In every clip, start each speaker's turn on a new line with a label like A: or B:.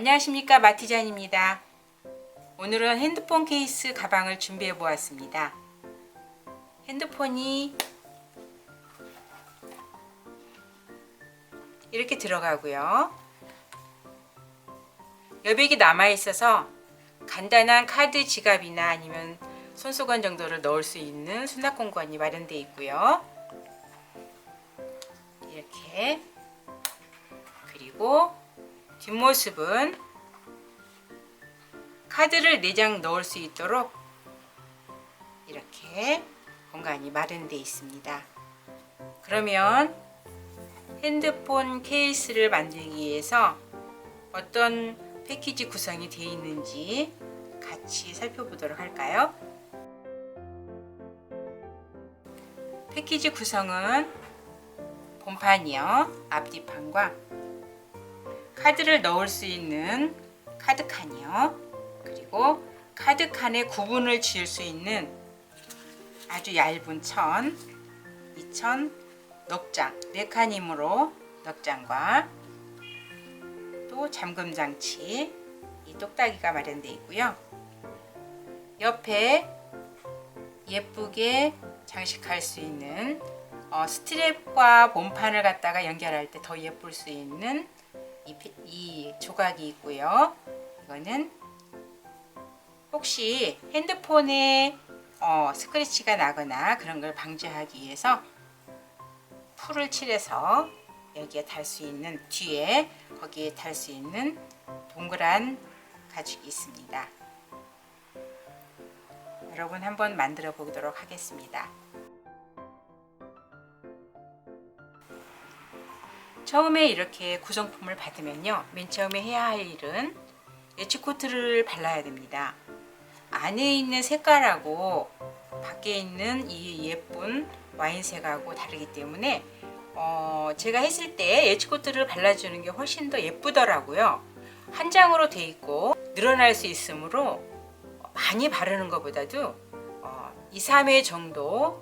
A: 안녕하십니까, 마티잔입니다. 오늘은 핸드폰 케이스 가방을 준비해 보았습니다. 핸드폰이 이렇게 들어가고요. 여백이 남아 있어서 간단한 카드 지갑이나 아니면 손수건 정도를 넣을 수 있는 수납 공간이 마련되어 있고요. 이렇게. 그리고 뒷모습은 카드를 4장 넣을 수 있도록 이렇게 공간이 마련되어 있습니다. 그러면 핸드폰 케이스를 만들기 위해서 어떤 패키지 구성이 되어 있는지 같이 살펴보도록 할까요? 패키지 구성은 본판이요, 앞뒤판과 카드를 넣을 수 있는 카드칸이요, 그리고 카드칸의 구분을 지을 수 있는 아주 얇은 천, 2천, 넉장, 4칸이므로 넉장과 또 잠금 장치, 이 똑딱이가 마련되어 있고요. 옆에 예쁘게 장식할 수 있는 스트랩과 본판을 갖다가 연결할 때 더 예쁠 수 있는 이 조각이 있고요. 이거는 혹시 핸드폰에 스크래치가 나거나 그런 걸 방지하기 위해서 풀을 칠해서 여기에 달 수 있는, 뒤에 거기에 달 수 있는 동그란 가죽이 있습니다. 여러분 한번 만들어 보도록 하겠습니다. 처음에 이렇게 구성품을 받으면요, 맨 처음에 해야 할 일은 에치코트를 발라야 됩니다. 안에 있는 색깔하고 밖에 있는 이 예쁜 와인색하고 다르기 때문에 제가 했을 때 에치코트를 발라주는 게 훨씬 더 예쁘더라고요. 한 장으로 돼 있고 늘어날 수 있으므로 많이 바르는 것보다도 2, 3회 정도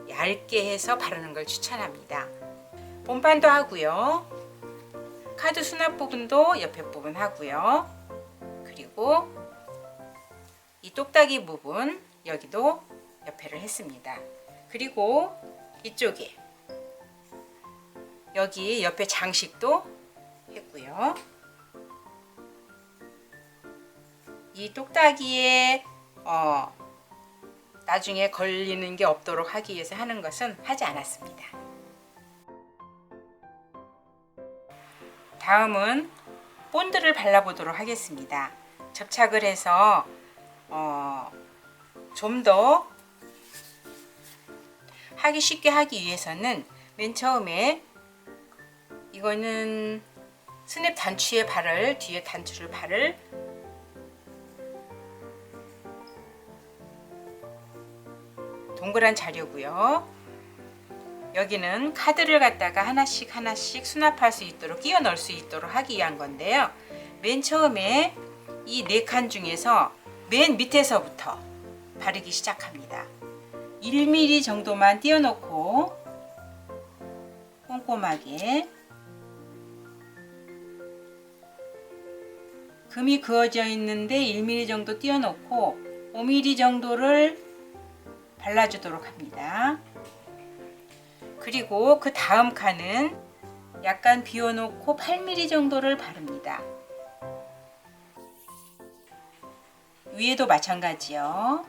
A: 얇게 해서 바르는 걸 추천합니다. 본판도 하고요, 카드 수납 부분도 옆에 부분 하고요, 그리고 이 똑딱이 부분 여기도 옆에를 했습니다. 그리고 이쪽에 여기 옆에 장식도 했고요. 이 똑딱이에 나중에 걸리는 게 없도록 하기 위해서 하는 것은 하지 않았습니다. 다음은 본드를 발라보도록 하겠습니다. 접착을 해서 좀 더 하기 쉽게 하기 위해서는 맨 처음에 이거는 스냅 단추에 발을, 뒤에 단추를 발을 동그란 자료고요. 여기는 카드를 갖다가 하나씩 수납할 수 있도록, 끼워 넣을 수 있도록 하기 위한 건데요. 맨 처음에 이 4칸 중에서 맨 밑에서부터 바르기 시작합니다. 1mm 정도만 띄워놓고 꼼꼼하게, 금이 그어져 있는데 1mm 정도 띄워놓고 5mm 정도를 발라주도록 합니다. 그리고 그 다음 칸은 약간 비워놓고 8mm 정도를 바릅니다. 위에도 마찬가지요.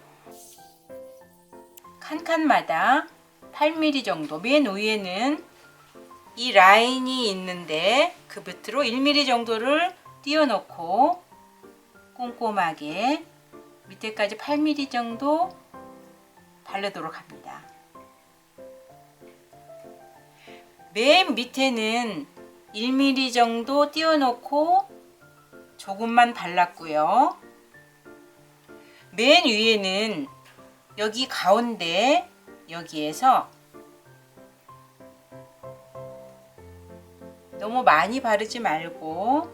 A: 칸칸마다 8mm 정도, 맨 위에는 이 라인이 있는데 그 밑으로 1mm 정도를 띄워놓고 꼼꼼하게 밑에까지 8mm 정도 바르도록 합니다. 맨 밑에는 1mm 정도 띄워놓고 조금만 발랐고요. 맨 위에는 여기 가운데 여기에서 너무 많이 바르지 말고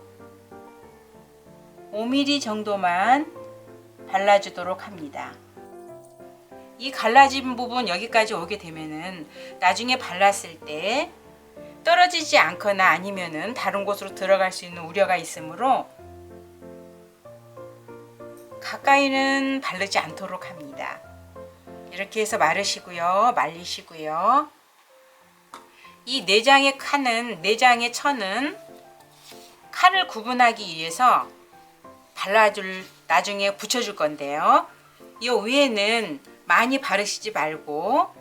A: 5mm 정도만 발라주도록 합니다. 이 갈라진 부분 여기까지 오게 되면은 나중에 발랐을 때 떨어지지 않거나 아니면은 다른 곳으로 들어갈 수 있는 우려가 있으므로 가까이는 바르지 않도록 합니다. 이렇게 해서 마르시고요. 말리시고요. 이 내장의 천은 칸을 구분하기 위해서 나중에 붙여줄 건데요. 이 위에는 많이 바르시지 말고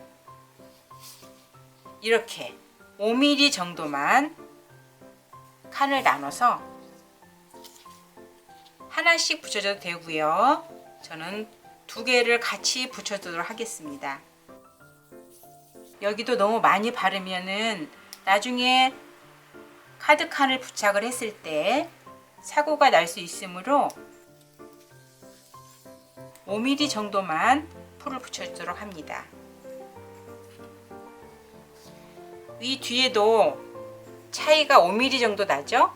A: 이렇게 5mm 정도만 칸을 나눠서 하나씩 붙여줘도 되고요. 저는 2개를 같이 붙여주도록 하겠습니다. 여기도 너무 많이 바르면은 나중에 카드 칸을 부착을 했을 때 사고가 날 수 있으므로 5mm 정도만 풀을 붙여주도록 합니다. 위 뒤에도 차이가 5mm 정도 나죠?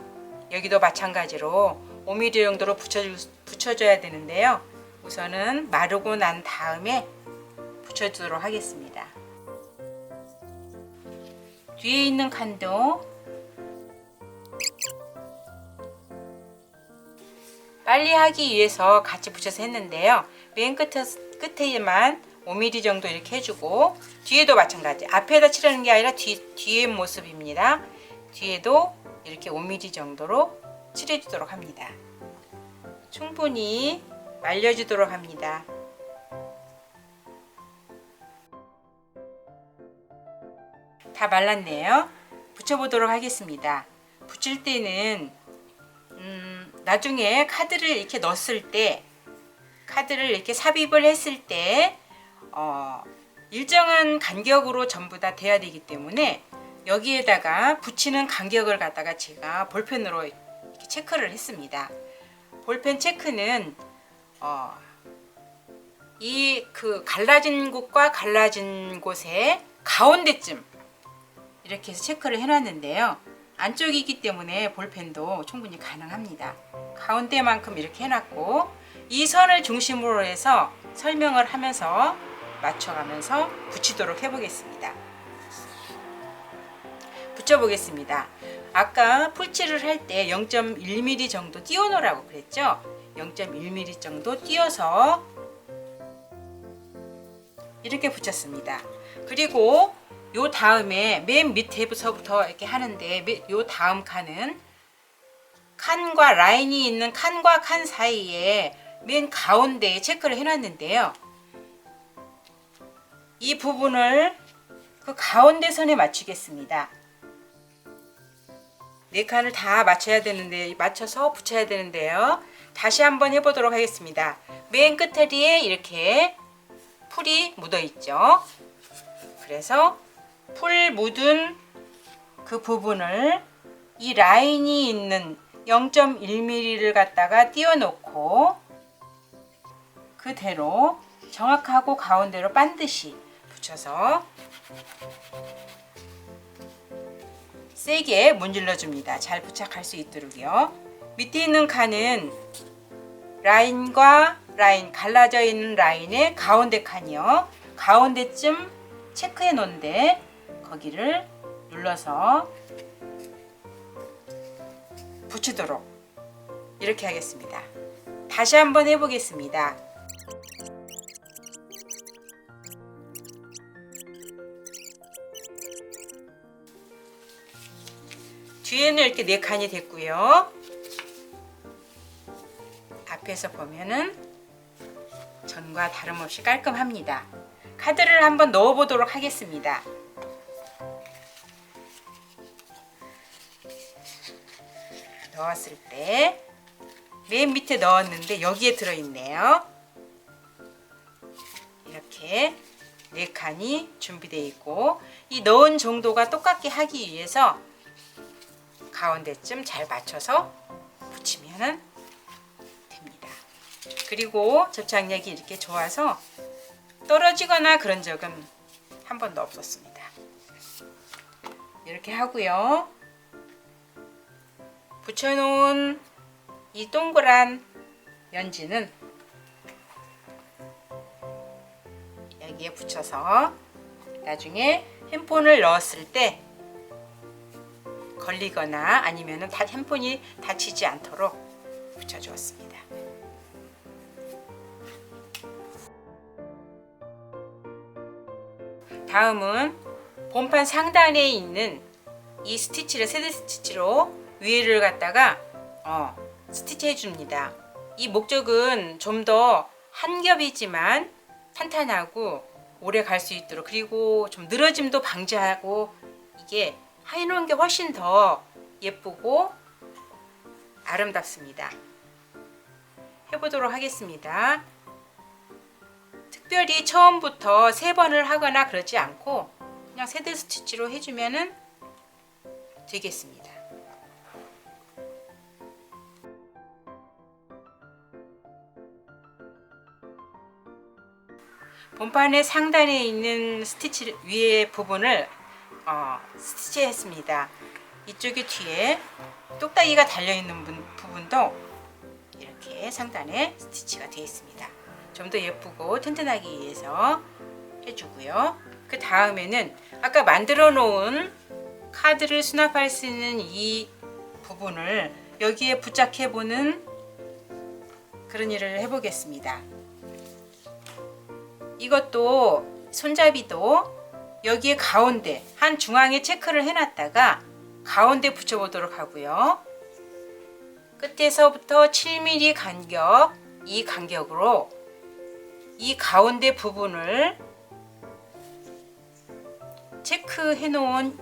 A: 여기도 마찬가지로 5mm 정도로 붙여줘야 되는데요. 우선은 마르고 난 다음에 붙여주도록 하겠습니다. 뒤에 있는 칸도 빨리 하기 위해서 같이 붙여서 했는데요. 맨 끝에만 5mm 정도 이렇게 해주고 뒤에도 마찬가지. 앞에다 칠하는 게 아니라 뒤의 모습입니다. 뒤에도 이렇게 5mm 정도로 칠해주도록 합니다. 충분히 말려주도록 합니다. 다 말랐네요. 붙여보도록 하겠습니다. 붙일 때는 나중에 카드를 이렇게 넣었을 때, 카드를 이렇게 삽입을 했을 때 일정한 간격으로 전부 다 돼야 되기 때문에 여기에다가 붙이는 간격을 갖다가 제가 볼펜으로 이렇게 체크를 했습니다. 볼펜 체크는 이 갈라진 곳과 갈라진 곳의 가운데쯤 이렇게 해서 체크를 해놨는데요. 안쪽이기 때문에 볼펜도 충분히 가능합니다. 가운데만큼 이렇게 해놨고 이 선을 중심으로 해서 설명을 하면서 맞춰가면서 붙이도록 해보겠습니다. 붙여보겠습니다. 아까 풀칠을 할 때 0.1mm 정도 띄워놓으라고 그랬죠? 0.1mm 정도 띄워서 이렇게 붙였습니다. 그리고 요 다음에 맨 밑에서부터 이렇게 하는데 요 다음 칸은 칸과 라인이 있는 칸과 칸 사이에 맨 가운데에 체크를 해놨는데요. 이 부분을 그 가운데 선에 맞추겠습니다. 4칸을 다 맞춰서 붙여야 되는데요. 다시 한번 해보도록 하겠습니다. 맨 끝에 이렇게 풀이 묻어 있죠. 그래서 풀 묻은 그 부분을 이 라인이 있는 0.1mm를 갖다가 띄워놓고 그대로 정확하고 가운데로 반드시 붙여서 세게 문질러 줍니다. 잘 부착할 수 있도록요. 밑에 있는 칸은 라인과 라인 갈라져 있는 라인의 가운데 칸이요. 가운데쯤 체크해 놓은데 거기를 눌러서 붙이도록 이렇게 하겠습니다. 다시 한번 해보겠습니다. 뒤에는 이렇게 4칸이 됐고요. 앞에서 보면은 전과 다름없이 깔끔합니다. 카드를 한번 넣어 보도록 하겠습니다. 넣었을 때 맨 밑에 넣었는데 여기에 들어있네요. 이렇게 4칸이 준비되어 있고 이 넣은 정도가 똑같게 하기 위해서 가운데쯤 잘 맞춰서 붙이면 됩니다. 그리고 접착력이 이렇게 좋아서 떨어지거나 그런 적은 한 번도 없었습니다. 이렇게 하고요. 붙여놓은 이 동그란 연지는 여기에 붙여서 나중에 핸폰을 넣었을 때 걸리거나 아니면은 핸폰이 다치지 않도록 붙여주었습니다. 다음은 본판 상단에 있는 이 스티치를 새드 스티치로 위를 갖다가 스티치 해줍니다. 이 목적은 좀 더 한 겹이지만 탄탄하고 오래 갈 수 있도록, 그리고 좀 늘어짐도 방지하고, 이게 해놓은 게 훨씬 더 예쁘고 아름답습니다. 해보도록 하겠습니다. 특별히 처음부터 3번을 하거나 그러지 않고 그냥 새드 스티치로 해주면 되겠습니다. 본판의 상단에 있는 스티치 위에 부분을 스티치 했습니다. 이쪽에 뒤에 똑딱이가 달려있는 부분도 이렇게 상단에 스티치가 되어 있습니다. 좀 더 예쁘고 튼튼하기 위해서 해주고요. 그 다음에는 아까 만들어 놓은 카드를 수납할 수 있는 이 부분을 여기에 부착해 보는 그런 일을 해보겠습니다. 이것도 손잡이도 여기에 가운데 한 중앙에 체크를 해놨다가 가운데 붙여보도록 하고요. 끝에서부터 7mm 간격, 이 간격으로 이 가운데 부분을 체크해 놓은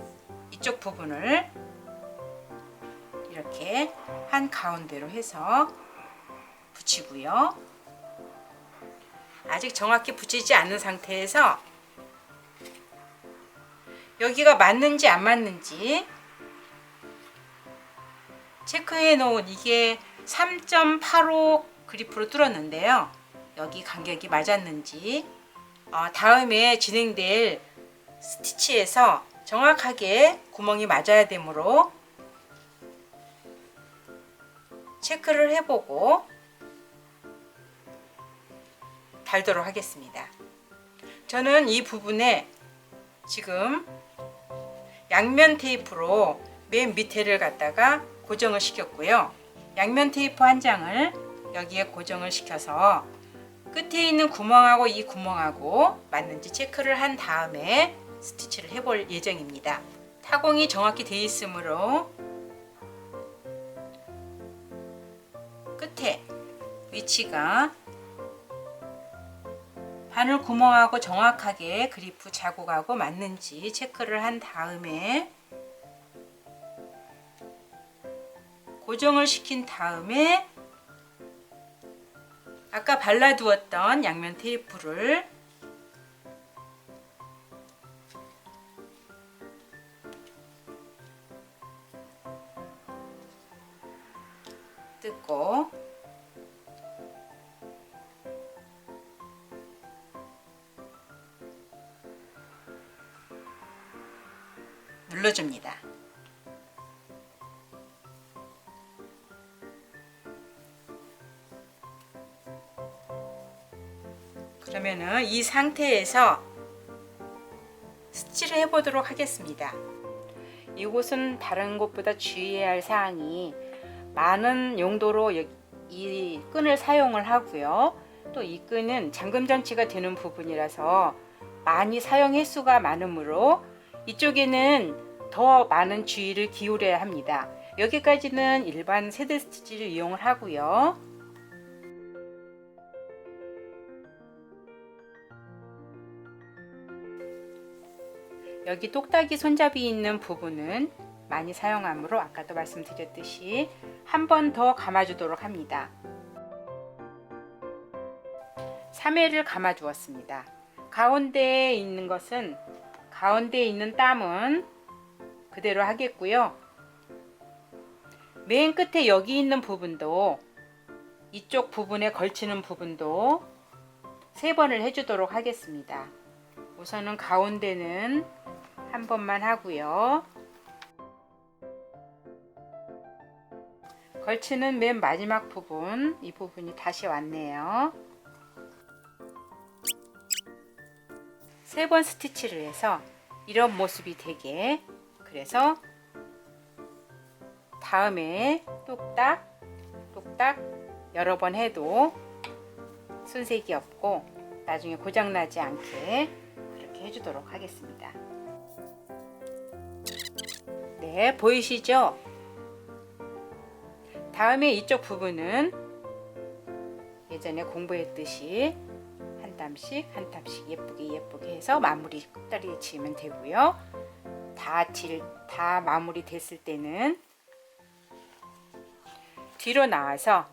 A: 이쪽 부분을 이렇게 한 가운데로 해서 붙이고요. 아직 정확히 붙이지 않은 상태에서 여기가 맞는지 안 맞는지 체크해 놓은, 이게 3.85 그리프로 뚫었는데요. 여기 간격이 맞았는지 다음에 진행될 스티치에서 정확하게 구멍이 맞아야 되므로 체크를 해보고 달도록 하겠습니다. 저는 이 부분에 지금 양면 테이프로 맨 밑에를 갖다가 고정을 시켰고요. 양면 테이프 한 장을 여기에 고정을 시켜서 끝에 있는 구멍하고 이 구멍하고 맞는지 체크를 한 다음에 스티치를 해볼 예정입니다. 타공이 정확히 되어 있으므로 끝에 위치가 바늘 구멍하고 정확하게 그리프 자국하고 맞는지 체크를 한 다음에 고정을 시킨 다음에 아까 발라두었던 양면 테이프를 뜯고 눌러줍니다. 그러면은 이 상태에서 스티치를 해보도록 하겠습니다. 이곳은 다른 곳보다 주의해야 할 사항이 많은 용도로 이 끈을 사용을 하고요. 또 이 끈은 잠금 장치가 되는 부분이라서 많이 사용 횟수가 많으므로 이쪽에는 더 많은 주의를 기울여야 합니다. 여기까지는 일반 새드 스티치를 이용을 하고요. 여기 똑딱이 손잡이 있는 부분은 많이 사용하므로 아까도 말씀드렸듯이 한 번 더 감아주도록 합니다. 3회를 감아 주었습니다. 가운데에 있는 것은, 가운데에 있는 땀은 그대로 하겠고요. 맨 끝에 여기 있는 부분도, 이쪽 부분에 걸치는 부분도 3번을 해주도록 하겠습니다. 우선은 가운데는 한 번만 하고요. 걸치는 맨 마지막 부분, 이 부분이 다시 왔네요. 3번 스티치를 해서 이런 모습이 되게, 그래서 다음에 똑딱 똑딱 여러 번 해도 손색이 없고 나중에 고장나지 않게 그렇게 이렇게 해주도록 하겠습니다. 네, 보이시죠? 다음에 이쪽 부분은 예전에 공부했듯이 한 땀씩 한 땀씩 예쁘게 해서 마무리 끝다리에 지으면 되고요. 다 마무리 됐을 때는 뒤로 나와서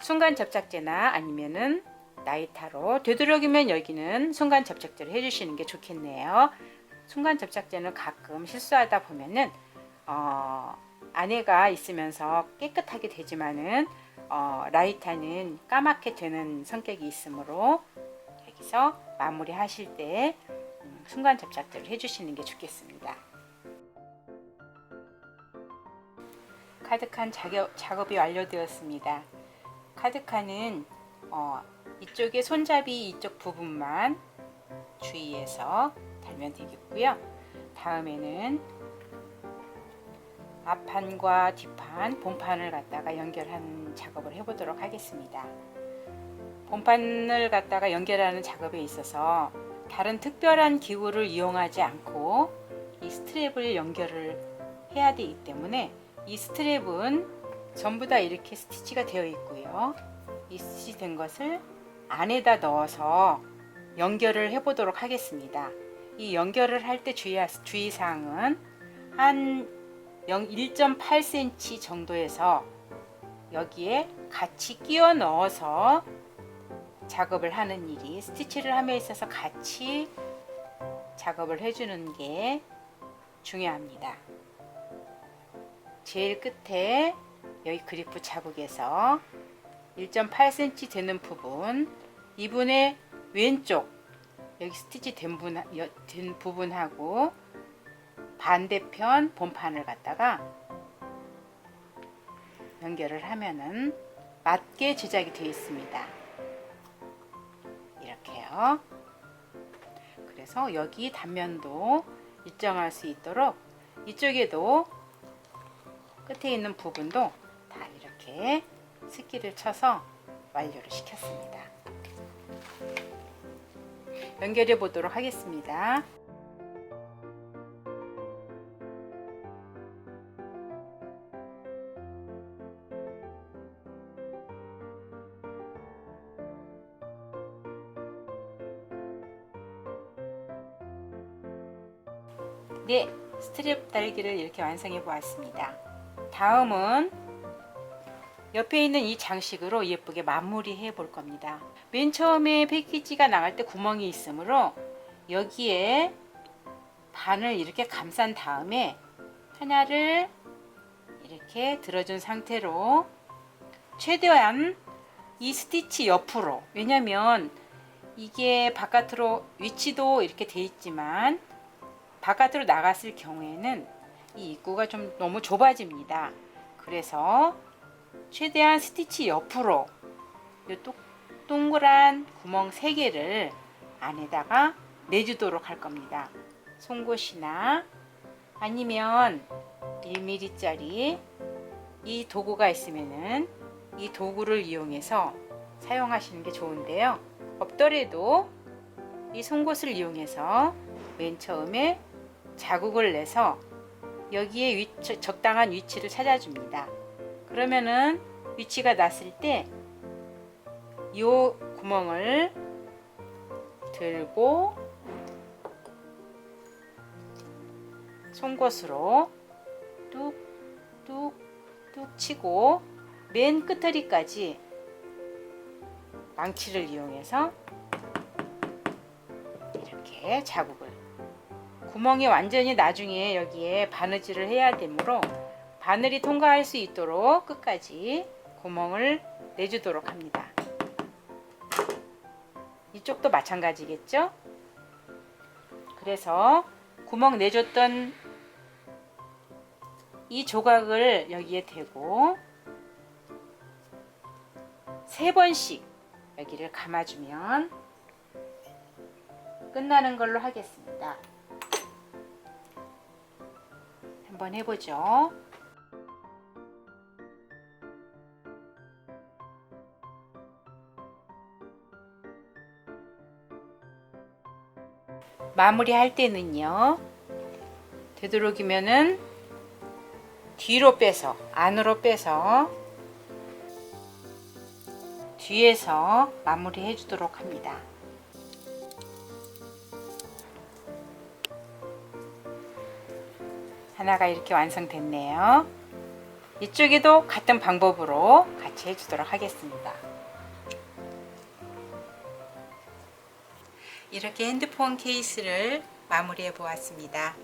A: 순간 접착제나 아니면은 나이타로, 되도록이면 여기는 순간 접착제를 해주시는 게 좋겠네요. 순간 접착제는 가끔 실수하다 보면은 안에가 있으면서 깨끗하게 되지만은 라이타는 까맣게 되는 성격이 있으므로 여기서 마무리 하실 때 순간 접착제를 해주시는 게 좋겠습니다. 카드칸 작업이 완료되었습니다. 카드칸은 이쪽에 손잡이 이쪽 부분만 주의해서 달면 되겠고요. 다음에는 앞판과 뒷판, 본판을 갖다가 연결하는 작업을 해보도록 하겠습니다. 본판을 갖다가 연결하는 작업에 있어서 다른 특별한 기구를 이용하지 않고 이 스트랩을 연결을 해야 되기 때문에 이 스트랩은 전부 다 이렇게 스티치가 되어 있고요. 이 스티치 된 것을 안에다 넣어서 연결을 해 보도록 하겠습니다. 이 연결을 할 때 주의사항은 한 1.8cm 정도에서 여기에 같이 끼워 넣어서 작업을 하는 일이, 스티치를 함에 있어서 같이 작업을 해주는 게 중요합니다. 제일 끝에 여기 그리프 자국에서 1.8cm 되는 부분, 이분의 왼쪽 여기 스티치 된 부분하고 반대편 본판을 갖다가 연결을 하면은 맞게 제작이 되어 있습니다. 이렇게요. 그래서 여기 단면도 일정할 수 있도록 이쪽에도 끝에 있는 부분도 다 이렇게 스키를 쳐서 완료를 시켰습니다. 연결해 보도록 하겠습니다. 네, 스트랩 달기를 이렇게 완성해 보았습니다. 다음은 옆에 있는 이 장식으로 예쁘게 마무리해 볼 겁니다. 맨 처음에 패키지가 나갈 때 구멍이 있으므로 여기에 반을 이렇게 감싼 다음에 하나를 이렇게 들어준 상태로 최대한 이 스티치 옆으로, 왜냐면 이게 바깥으로 위치도 이렇게 돼 있지만 바깥으로 나갔을 경우에는 이 입구가 좀 너무 좁아집니다. 그래서 최대한 스티치 옆으로 이 동그란 구멍 3개를 안에다가 내주도록 할 겁니다. 송곳이나 아니면 1mm짜리 이 도구가 있으면은 이 도구를 이용해서 사용하시는 게 좋은데요. 없더라도 이 송곳을 이용해서 맨 처음에 자국을 내서 여기에 적당한 위치를 찾아줍니다. 그러면은 위치가 났을 때 이 구멍을 들고 송곳으로 뚝뚝뚝 치고 맨 끝허리까지 망치를 이용해서 이렇게 자국을, 구멍이 완전히 나중에 여기에 바느질을 해야 되므로 바늘이 통과할 수 있도록 끝까지 구멍을 내주도록 합니다. 이쪽도 마찬가지겠죠? 그래서 구멍 내줬던 이 조각을 여기에 대고 3번씩 여기를 감아주면 끝나는 걸로 하겠습니다. 한번 해보죠. 마무리할 때는요, 되도록이면은 뒤로 빼서, 안으로 빼서 뒤에서 마무리 해주도록 합니다. 하나가 이렇게 완성됐네요. 이쪽에도 같은 방법으로 같이 해주도록 하겠습니다. 이렇게 핸드폰 케이스를 마무리해 보았습니다.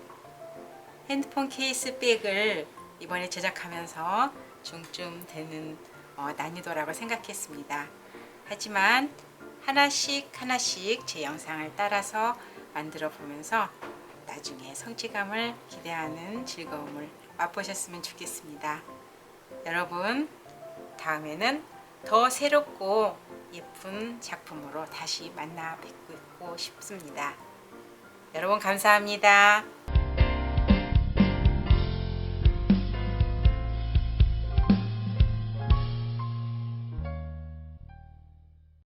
A: 핸드폰 케이스 백을 이번에 제작하면서 중쯤 되는 난이도라고 생각했습니다. 하지만 하나씩 제 영상을 따라서 만들어 보면서 나중에 성취감을 기대하는 즐거움을 맛보셨으면 좋겠습니다. 여러분, 다음에는 더 새롭고 예쁜 작품으로 다시 만나 뵙고 싶습니다. 여러분 감사합니다.